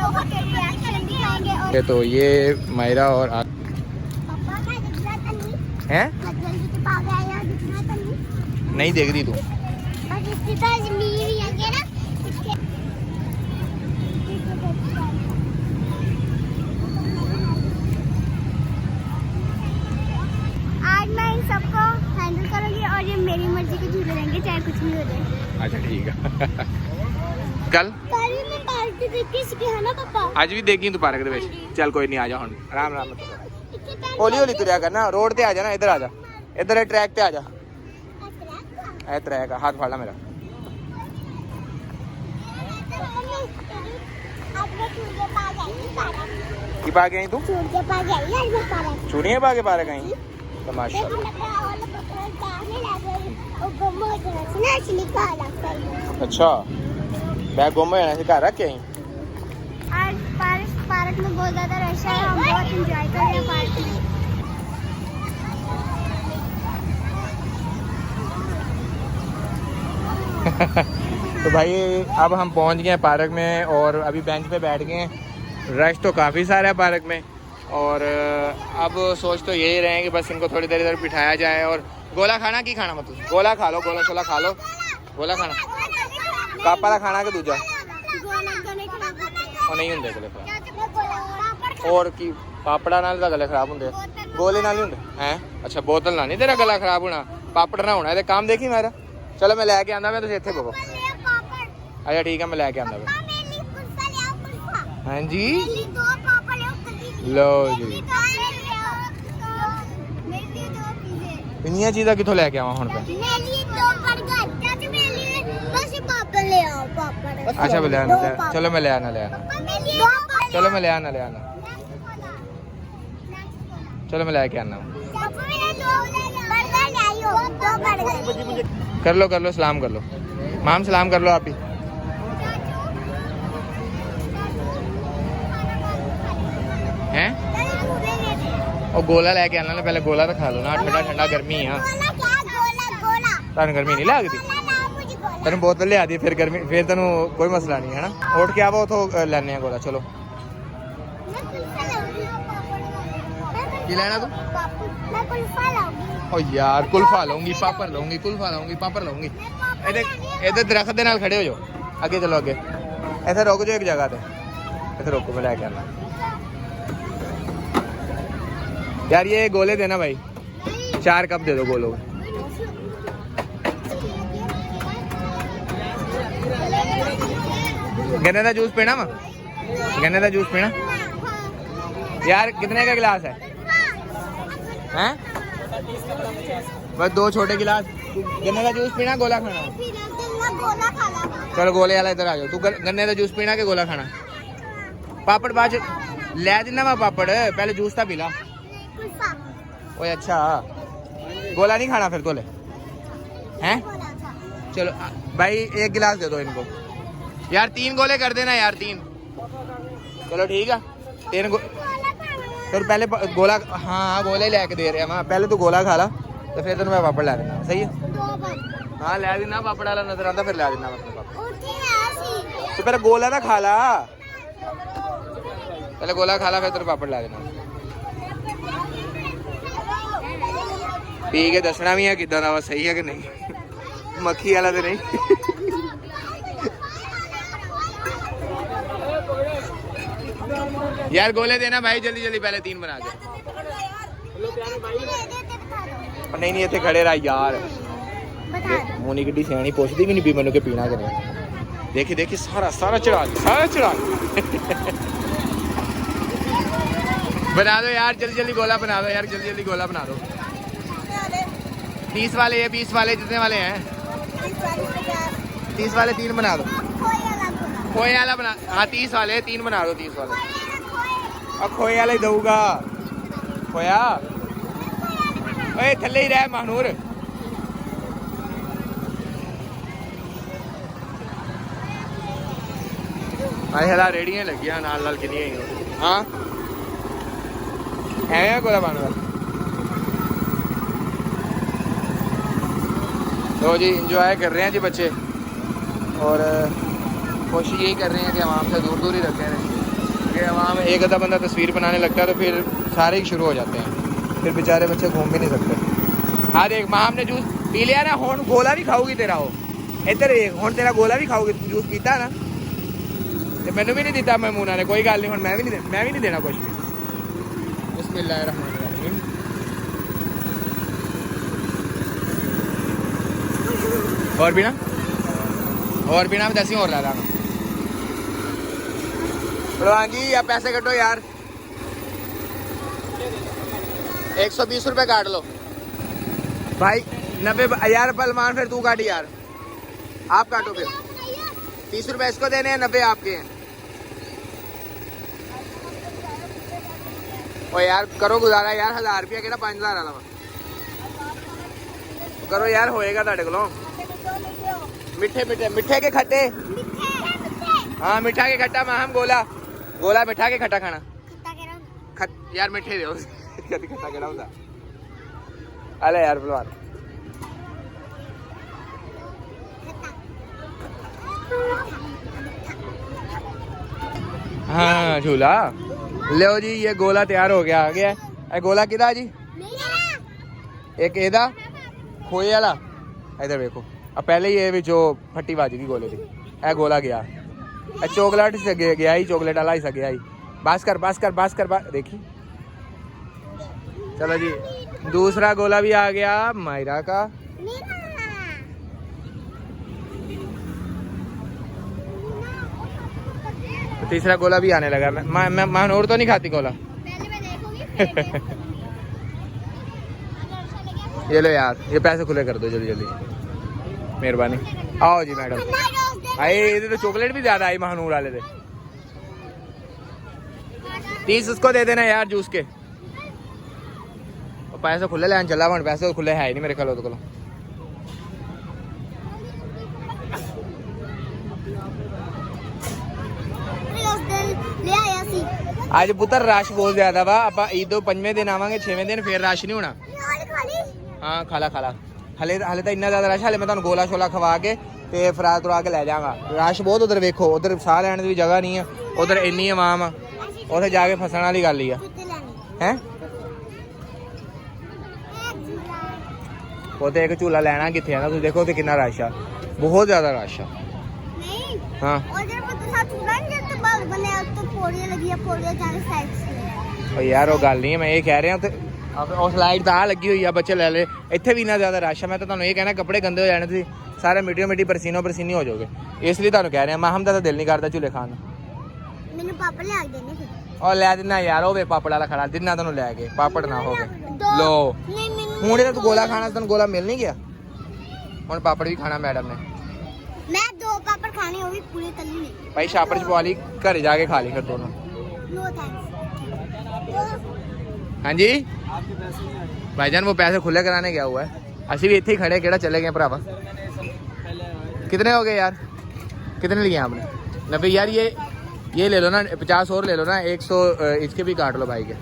लोगों के रिएक्शन दिखाएंगे। और तो ये मायरा और पापा का दिखना तो नहीं हैं जल्दी के पास आया दिखना तो नहीं देख रही तू। बस इसकी तो जमीन ही है ना इसके। आज मैं इन सबको हैंडल करूंगी और ये मेरी मर्जी के झूले रहेंगे चाहे कुछ भी हो जाए। अच्छा ठीक है। कल कल मैं पार्टी देख के सीखी है ना पापा। आज भी देखी तू पार्क दे विच। चल कोई नहीं, आ जा हुन आराम आराम मत हौली हौली तुरया करना। रोड ते आ जा ना, इधर आ जा, इधर ट्रैक ते आ जा। ए ट्रैक हाथ फाड़ ला मेरा। की पा के आई तू? चूड़ियां पा के पार्क आई? तमाशा। अच्छा बैग गुम हो जाना से घर रख के आई? आज पार्क में बहुत ज्यादा रश है, हम बहुत एंजॉय कर रहे हैं पार्क में। तो भाई अब हम पहुंच गए हैं पार्क में और अभी बेंच पे बैठ गए हैं। रश तो काफ़ी सारा है पार्क में और अब सोच तो यही रहे कि बस इनको थोड़ी देर इधर बिठाया जाए। और गोला खाना की खाना मतलब गोला खा लो, गोला शोला खा लो। गोला खाना कापा का खाना के दूजा और नहीं होंगे गले खराब और की पापड़ा नाल दा गले खराब होंगे, गोले नाल नहीं होंगे हैं। अच्छा बोतल ना नहीं तेरा गला खराब होना, पापड़ ना होना। ये काम देखी मेरा। चलो मैं लैके आंदा, मैं तुझे इत्थे बवो। अच्छा ठीक है मैं लैके आंदा। हाँ जी लो जी, इन्नियां चीज़ां कित्थों लैके आवां हुण मैं? अच्छा मैं ले आना, चलो मैं ले आना चलो मैं ले आना चलो मैं लेके आना। कर लो सलाम कर लो माम, सलाम कर लो आप ही। हैं और गोला लेके आना ना, पहले गोला तो खा लो ना। ठंडा ठंडा गर्मी है, तुम गर्मी नहीं लगती? तेन बोतल लिया दी फिर गर्मी, फिर तेन कोई मसला नहीं है ना। उठ के आओ उतो लैने गोला। चलो की लेना तू? ओ यार कुल्फा लूंगी, पापड़ लूंगी, कुल्फा लूंगी, पापड़ लूंगी। इधर दरख्त दे नाल खड़े हो जाओ, आगे चलो आगे। इधर रुक जाओ एक जगह पे, इधर रुको मैं लेके आना। यार ये गोले देना भाई, 4 कप दे दो गोलों। गन्ने का जूस पीना वा? गन्ने का जूस पीना यार? कितने का गिलास है? हैं? बस 2 छोटे गिलास। गन्ने का जूस पीना, गोला खाना? चलो गोले वाला इधर आ जाओ। तू गन्ने का जूस पीना के गोला खाना? पापड़ बाद ले देना वा पापड़, पहले जूस था पीला। ओए अच्छा गोला नहीं खाना फिर तो ले हैं? चलो भाई 1 गिलास दे दो इनको यार। 3 गोले कर देना यार, 3। चलो ठीक है 3 तो पहले गोला। हाँ गोले लेके दे रहे हैं, पहले तू गोला खा ला तो फिर तेन मैं पापड़ ला देना। सही है? हाँ ले देना, पापड़ वाला नजर आता फिर ला देना तो पहले गोला ना खा ला, पहले गोला खा ला फिर तेरे पापड़ ला देना। पी के दसना भी है किदा दा, सही है कि नहीं? मक्खी वाला तो नहीं? यार गोले देना भाई जल्दी जल्दी, पहले 3 बना के। नहीं इतने खड़े रहा यार, मोनी गड्डी सियाणी पुछदी भी नहीं भी मैनू के पीना कि नहीं। देखी देखी सारा चढ़ा बना दो यार, जल्दी जल्दी गोला बना दो यार, जल्दी जल्दी गोला बना दो। 30 वाले ये 20 वाले जितने वाले हैं 30 वाले 3 बना दो। खोए वाला बना, हाँ 30 वाले 3 बना दो। 30 वाले अब खोए वाला ही दूंगा। खोया ओए थले ही रह महानूर। हला रेड़ियां लगियां नाल नाल कितनी। हाँ है गोला पाने वाला। तो जी इंजॉय कर रहे हैं जी बच्चे, और कोशिश यही कर रहे हैं कि आवाम से दूर दूर ही रखें। क्योंकि वहाँ में एक आधा बंदा तस्वीर बनाने लगता है तो फिर सारे ही शुरू हो जाते हैं, फिर बेचारे बच्चे घूम भी नहीं सकते। हाँ देख माँ हमने जूस पी लिया ना, हुण गोला भी खाओगी तेरा हो इधर देख, हुण तेरा गोला भी खाओगी, जूस पीता ना तो मैंने भी नहीं दिता मैमूना ने, कोई गल नहीं, हुण मैं भी नहीं देना कुछ भी। बिस्मिल्लाहिर्रहमानिर्रहीम। और भी ना मैं 10 ही और ला रहा हूँ। प्रधान जी आप पैसे कटो यार, 120 रुपये काट लो भाई। 90 यार पलमान, फिर तू काटी यार, आप काटो फिर। 30 रुपये इसको देने हैं, 90 आपके हैं। ओ यार करो गुजारा यार, 1000 रुपया केड़ा 5000 वाला करो यार, होएगा तुहाडे कोलों। मिठे के खट्टे, हाँ मिठा के खट्टा मैं हम गोला मिठा के खट्टा खाना यार, मिठे दो कभी खट्टा केड़ा होंदा। अले यार पहलवान हाँ झूला लो जी, ये गोला तैयार हो गया, आ गया है। गोला किदा जी? एक एदा खोए वाला, इधर देखो। अब पहले ये भी जो फट्टी बाजी की गोले थी, ए गोला गया, चॉकलेट से गया ही, चॉकलेट वाला ही सा गया ही। बास कर देखी। चलो जी दूसरा गोला भी आ गया मायरा का। तो तीसरा गोला भी आने लगा। मैं और तो नहीं खाती गोला। ये लो यार, ये पैसे खुले कर दो जल्दी जल्दी, मेहरबानी। आओ जी मैडम। आई ये तो चॉकलेट भी ज्यादा आई महानूर वाले थे। 30 उसको दे देना यार जूस के। पैसे खुले लैन चला, पैसे तो खुले है ही नहीं मेरे ख्याल को। आज पुत्र रश बहुत ज्यादा वा। आप ईद 5वें दिन आवांगे, 6वें दिन फिर रश नहीं होना। हाँ खाला हले तो इन्ना ज्यादा रश, हले मैं तुहानू गोला शोला खवा के ते फरा तुरा के लै जाऊंगा। रश बहुत उधर वेखो, उधर साह लैने की भी जगह नहीं है, उधर इन्नी आवाम आ, उधर जाके फसण वाली गल ही है। वो तो एक झूला लेना किथे है ना, तुम देखो तो कितना रश आ, बहुत ज्यादा रश आ। हाँ यार वो गल नहीं है, मैं ये कह रहा हूँ स्लाइड तो आ लगी हुई है, बच्चे ले ले। इतने भी इन्ना ज्यादा रश है, मैं तो तुहानू ये कहना कपड़े गंदे हो जाने, तुसीं सारे मिट्टी परसीनो परसीनी हो जाओगे, इसलिए तुहानू कह रहे हैं। माहम का दिल नहीं करता झूले खान। और लै दिना यार, वो पापड़ वाला खड़ा दिना तुहानू लैके, पापड़ ना हो गए लो। हूँ तो तू गोला खाना, तेन गोला मिल नहीं गया, हूँ पापड़ भी खाना मैडम ने। मैं 2 पापड़ खाने, वो भी पूरी तली नहीं। भाई छापड़ च पवा ली, घर जाके खा ली फिर दोनों। No thanks. हाँ जी भाईजान, वो पैसे खुले कराने गया हुआ है, असी भी इतने ही खड़े, केड़ा चले गए भरावा। कितने हो गए यार, कितने लिए आपने? 90 यार। ये ले लो ना, 50 और ले लो ना, 100 इसके भी काट लो भाई के,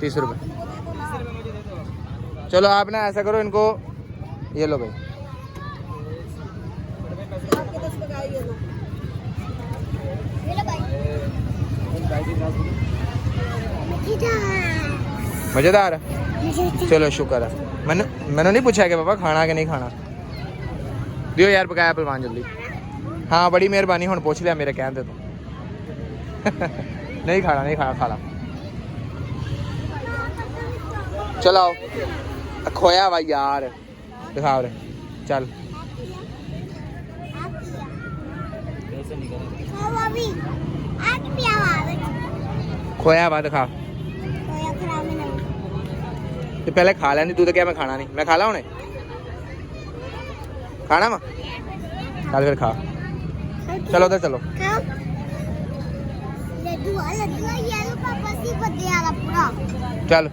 30 रुपये। चलो आप ना ऐसा करो, इनको ये लो भाई। मजेदार है, चलो शुक्र है। मैंने नहीं पूछा कि पापा खाना कि नहीं खाना। दियो यार पकाया पलवान जल्दी। हाँ बड़ी मेहरबानी, हुण पूछ लिया मेरे कहने तो। नहीं खाना खा ला। चलो आओ, खोया भाई यार, दिखाओ रे चल। खोया बाद खा तो पहले खा लेनी तू, तो क्या मैं खाना नहीं, मैं खा ला उन्हें खाना वा चल फिर खा। चलो उधर चलो। चल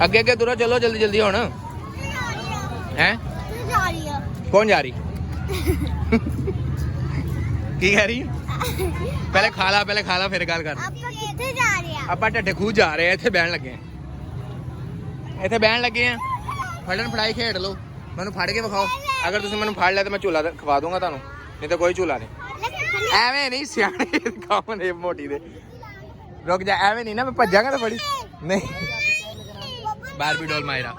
अगे तुरो, चलो जल्दी जल्दी होना है। कौन जा रही? की कह रही? पहले खा ला फिर गल कर। आप ढड्डे खूह जा रहे हैं, इतने बहन लगे हैं, फड़न फड़ाई खेड लो। मैंने फड़ के विखाओ, अगर तुम मैंने फड़ लिया तो मैं झूला खवा दूंगा तुहानू, नहीं तो कोई झूला नहीं। ਐਵੇਂ ਨਹੀਂ ਸਿਆਣੇ ਕੰਮ ਨੇ ਮੋਟੀ ਦੇ ਰੁਕ ਜਾ ਐਵੇਂ ਨਹੀਂ ਨਾ ਮੈਂ ਭੱਜਾਂਗਾ ਤਾਂ ਬੜੀ ਨਹੀਂ ਬਾਰਬੀ ਡੋਲ ਮਾਇਰਾ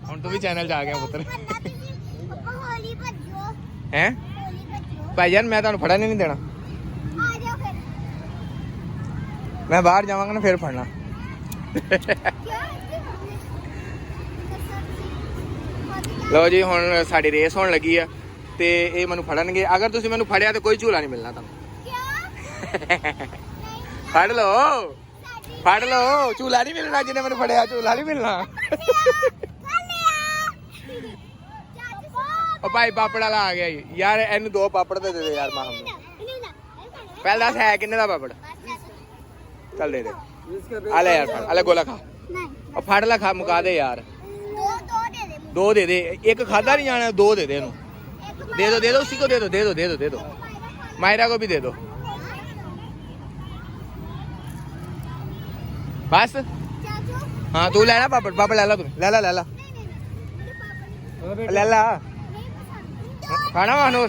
ਹੁਣ ਤੂੰ ਵੀ ਚੈਨਲ 'ਚ ਆ ਗਿਆ ਪੁੱਤਰ ਪਾਪਾ ਹੋਲੀ ਭੱਜੋ ਹੈ ਹੋਲੀ ਭੱਜੋ ਭਾਈ ਜਾਨ ਮੈਂ ਤੁਹਾਨੂੰ ਫੜਨ ਨਹੀਂ ਦੇਣਾ ਆ ਜਾਓ ਫਿਰ ਮੈਂ ਬਾਹਰ ਜਾਵਾਂਗਾ ਨਾ ਫਿਰ ਫੜਨਾ ਲਓ ਜੀ ਹੁਣ ਸਾਡੀ ਰੇਸ ਹੋਣ ਲੱਗੀ ਆ ਤੇ ਇਹ ਮੈਨੂੰ ਫੜਨਗੇ ਅਗਰ ਤੁਸੀਂ ਮੈਨੂੰ ਫੜਿਆ ਤੇ ਕੋਈ ਝੂਲਾ ਨਹੀਂ ਮਿਲਣਾ ਤੁਹਾਨੂੰ ਫੜ ਲਓ ਝੂਲਾ ਨਹੀਂ ਮਿਲਣਾ ਜਿਹਨੇ ਮੈਨੂੰ ਫੜਿਆ ਝੂਲਾ ਨਹੀਂ ਮਿਲਣਾ ਉਹ ਭਾਈ ਪਾਪੜ ਵਾਲਾ ਆ ਗਿਆ ਯਾਰ ਇਹਨੂੰ 2 ਪਾਪੜ ਦੇ ਦੇ ਯਾਰ ਮਾਹਮ ਨੂੰ ਪਹਿਲਾਂ ਦੱਸ ਹੈ ਕਿੰਨੇ ਦਾ ਪਾਪੜ ਚੱਲ ਦੇ ਆ ਲੈ ਯਾਰ ਫੜ ਆ ਲੈ ਗੋਲਾ ਖਾ ਉਹ ਫੜ ਲੈ ਖਾ ਮੁਕਾ ਦੇ ਯਾਰ 2 ਦੇ ਦੇ ਇੱਕ ਖਾਦਾ नहीं जाना 2 दे दे ਇਹਨੂੰ दे दो उसी को दे दो मायरा को भी दे दो बस हाँ तू लेना पापड़ ले ला तू ले ला खाना महानूर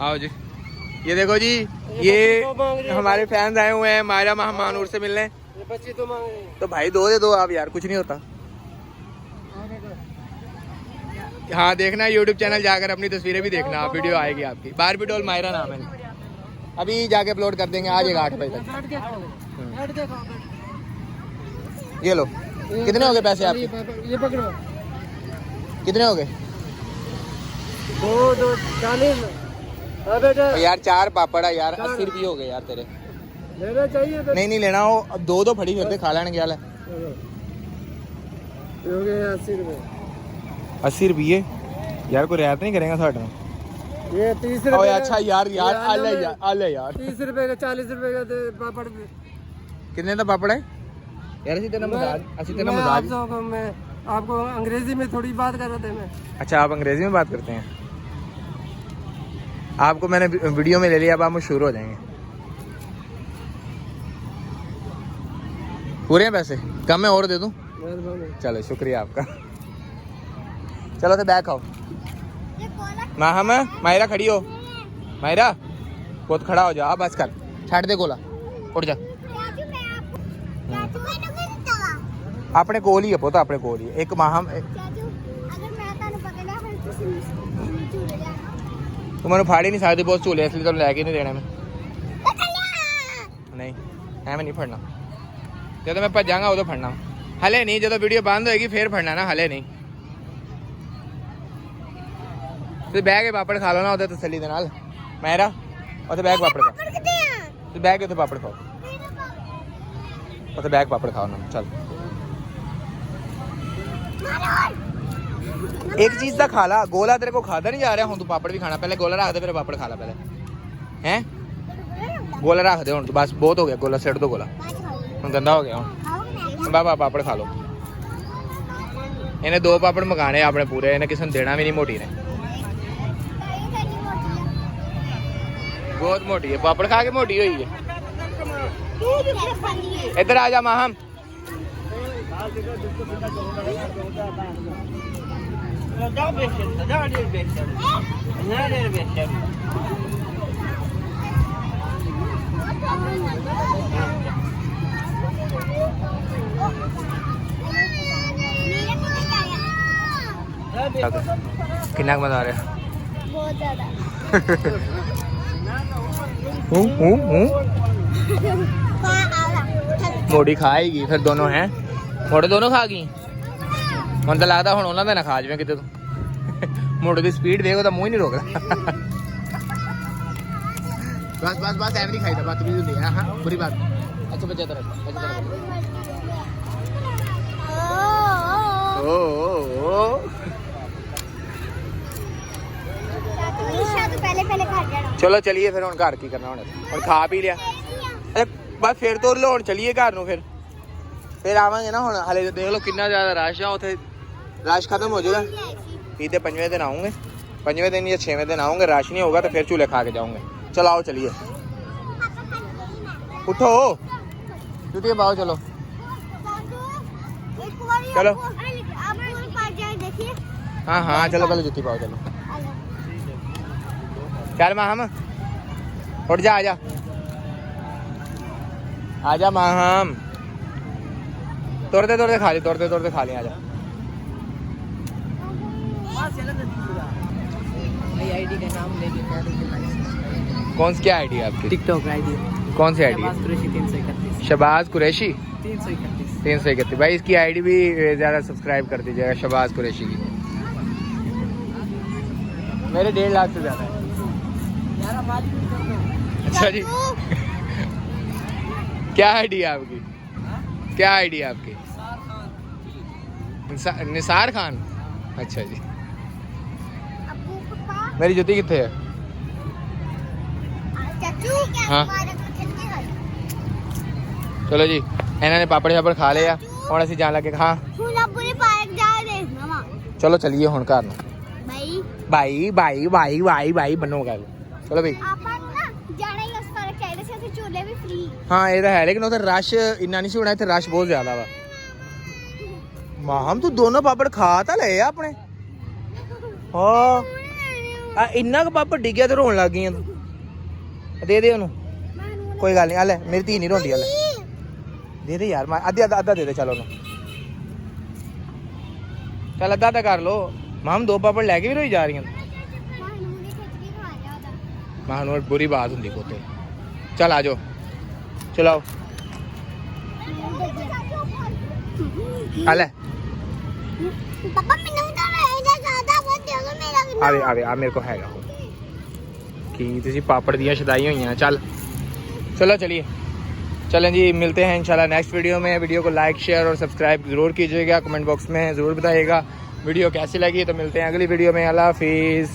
आओ जी ये देखो जी ये हमारे फैंस आए हुए हैं मायरा महानूर से मिलने तो भाई 2 दे दो आप यार कुछ नहीं होता हाँ देखना YouTube चैनल जाकर अपनी तस्वीरें भी देखना आप वीडियो आएगी आपकी बारबी डॉल मायरा नाम है अभी जाके अपलोड कर देंगे आज 8 बजे तक ये लो कितने हो गए पैसे आपके ये पकड़ो कितने हो गए 2 40 यार 4 पापड़ है यार 80 रुपये हो गए यार तेरे लेना चाहिए तो नहीं लेना हो अब 2 फड़ी फिरते खा लेने गया हो गए 80 रुपए 80 रुपये यार कोई रियायत नहीं करेगा साढ़े ये 30 ओ रुपए अच्छा यार आले यार 30 रुपए का 40 रुपए का पापड़ कितने का पापड़ है यार ਅਸੀਂ ਤੇਰਾ मजाक मैं आपको अंग्रेजी में थोड़ी बात कर रहा था मैं अच्छा आप अंग्रेजी में बात करते हैं आपको मैंने वीडियो में ले लिया अब आप मशहूर हो जाएंगे पूरे हैं पैसे कम है और दे दूं चलो शुक्रिया आपका चलो तो बैग खाओ माहम मायरा खड़ी हो मायरा बहुत खड़ा हो जा बस कर छाड़ दे गोला उठ जा अपने कोल ही है पुत अपने कोल ही एक माहम तू मैंने फाड़ ही नहीं सकती बहुत झूले इसलिए तो लैके नहीं देना मैं नहीं ਐਵੇਂ नहीं फड़ना ਜਦੋਂ मैं ਭੱਜਾਂਗਾ ਉਦੋਂ ਫੜਨਾ ਹਲੇ ਨਹੀਂ ਜਦੋਂ ਵੀਡੀਓ ਬੰਦ ਹੋਏਗੀ ਫੇਰ ਫੜਨਾ ਨਾ ਹਲੇ ਨਹੀਂ ਤੇ ਬਹਿ ਕੇ ਪਾਪੜ ਖਾ ਲਓ ਨਾ ਉਹਦੇ ਤਸੱਲੀ ਦੇ ਨਾਲ ਮੈਰਾ ਉੱਥੇ ਬੈਗ ਪਾਪੜ ਖਾ ਤੇ ਬਹਿ ਕੇ ਉੱਥੇ ਪਾਪੜ ਖਾਓ ਉੱਥੇ ਬੈਗ ਪਾਪੜ ਖਾਓ ਨਾ ਚੱਲ एक चीज का खा ला गोला तेरे को खाता नहीं जा रहा हूं तू पापड़ भी खाना पहले गोला रख दे फिर पापड़ खा ला पहले हैं गोला रख दे हुन बस बहुत हो गया गोला सेट दो गोला हुन गंदा हो गया हुन बाबा पापड़ खा लो इन्हें 2 पापड़ मंगाने अपने पूरे इन्हें किसी ने देना भी नहीं मोटी ने बहुत मोटी है पापड़ खा के मोटी हुई है इधर आ जा माहम कितना मजा आ रहा है बहुत ज्यादा मोटी खाएगी फिर दोनों हैं मोटे दोनों खा गई मन तो लगता हूँ उन्होंने ना खा जाए कितने तू मोटे की स्पीड देखो तो मुँह ही नहीं रोक रहा बस बस बस ऐसे नहीं खाई था बात भी नहीं है हाँ बुरी बात अच्छा बच्चा तरह पहले खा जाना चलो चलिए फिर हम घर की करना होना और खा पी लिया अरे बस फिर तो लो चलिए घर ਨੂੰ फिर आवांगे ना ਹੁਣ ਹਲੇ ਦੇਖ ਲਓ ਕਿੰਨਾ ਜ਼ਿਆਦਾ ਰਸ਼ ਆ ਉੱਥੇ रश खत्म हो जाएगा पीते 5वें दिन आऊँगे 5वें दिन या 6वें दिन आऊँगे रश नहीं होगा तो फिर चूल्हे खा के जाऊँगे चलो आओ चलिए उठो जुतियाँ पाओ चलो चलो हाँ हाँ चलो पहले जुत्ती पाओ चलो चल माहम उठ जा, आजा आजा माहम। तोड़ते तोड़ते खा ली, तोड़ते तोड़ते खा ली, आजा। आईडी का नाम लेके कौन सी क्या आईडी है आपकी? टिकटॉक आईडी कौन सी आईडी है? 331 शबाज कुरैशी 331 331। भाई इसकी आईडी भी ज़्यादा सब्सक्राइब कर दीजिएगा, शबाज कुरैशी की। मेरे 1.5 लाख से ज़्यादा है। अच्छा जी क्या आईडी है आपकी? क्या आईडी है आपकी? निसार खान। अच्छा जी। अब्बू पापा मेरी जुती कितने है? चाचू क्या हाँ। चलो जी, इन्होंने पापड़ शापड़ खा लिया, ਹੁਣ ਅਸੀਂ ਜਾਣ ਲੱਗੇ। ਹਾਂ ਹੁਣ ਅੱਬੂ ਨੇ ਪਾਰਕ ਜਾ ਦੇਖਣਾ ਵਾ ਚਲੋ ਚਲੀਏ ਹੁਣ ਘਰ ਨੂੰ। ਬਈ ਬਾਈ ਬਾਈ ਬਾਈ ਬਾਈ ਬਾਈ ਬਣੋ ਗੱਲ। ਚਲੋ ਬਈ। ਆਪਾਂ ਨੂੰ ਨਾ ਜਾਣਾ ਹੀ ਉਸ ਪਾਰਕ ਚਾਹੀਦਾ ਸੀ, ਉੱਥੇ ਝੂਲੇ ਵੀ ਫ੍ਰੀ। ਹਾਂ ਇਹ ਤਾਂ ਹੈ, ਲੇਕਿਨ ਉੱਥੇ ਰਸ਼ ਇੰਨਾ ਨਹੀਂ ਸੀ ਹੋਣਾ, ਇੱਥੇ ਰਸ਼ ਬਹੁਤ ਜ਼ਿਆਦਾ ਵਾ। ਮਾਹਮ ਤੂੰ ਦੋਨੋਂ ਪਾਪੜ ਖਾ ਤਾਂ ਲਏ ਆ ਆਪਣੇ। ਹਾਂ ਆ ਇੰਨਾ ਕੁ ਪਾਪੜ ਡਿੱਗਿਆ ਤੇ ਰੋਣ ਲੱਗ ਗਈ ਤੂੰ। ਦੇ ਦੇ ਉਹਨੂੰ, ਕੋਈ ਗੱਲ ਨਹੀਂ। ਆ ਲੈ, ਮੇਰੀ ਧੀ ਨਹੀਂ ਰੋਂਦੀ। ਆ ਲੈ ਦੇ ਦੇ ਯਾਰ, ਮੈਂ ਅੱਧਾ ਦੇ ਦੇ। ਚੱਲ ਉਹਨੂੰ, ਚੱਲ ਅੱਧਾ ਕਰ ਲੋ। ਮਾਹਮ 2 ਪਾਪੜ ਲੈ ਕੇ ਵੀ ਰੋਈ ਜਾ ਰਹੀਆਂ। ਮਾਹਮ ਨੂੰ ਬੁਰੀ ਬਾਤ ਹੁੰਦੀ ਕੋਤੇ। ਚੱਲ ਆ ਜਾਓ, ਚਲਾਓ। ਆ ਲੈ ਪਾਪਾ ਮੈਨੂੰ ਤਾਂ ਇਹਦਾ ਜ਼ਿਆਦਾ ਬਹੁਤ ਦੇ ਦੋ ਮੇਰਾ ਵੀ। ਆਵੇ ਆਵੇ ਆ ਮੇਰੇ ਕੋ ਹੈਗਾ। ਕੀ ਤੁਸੀਂ ਪਾਪੜ ਦੀਆਂ ਛਦਾਈ ਹੋਈਆਂ। ਚੱਲ चलो चलिए, चलें जी, मिलते हैं इंशाल्लाह नेक्स्ट वीडियो में। वीडियो को लाइक शेयर और सब्सक्राइब ज़रूर कीजिएगा, कमेंट बॉक्स में ज़रूर बताइएगा वीडियो कैसी लगी। तो मिलते हैं अगली वीडियो में। अल्लाह हाफिज़।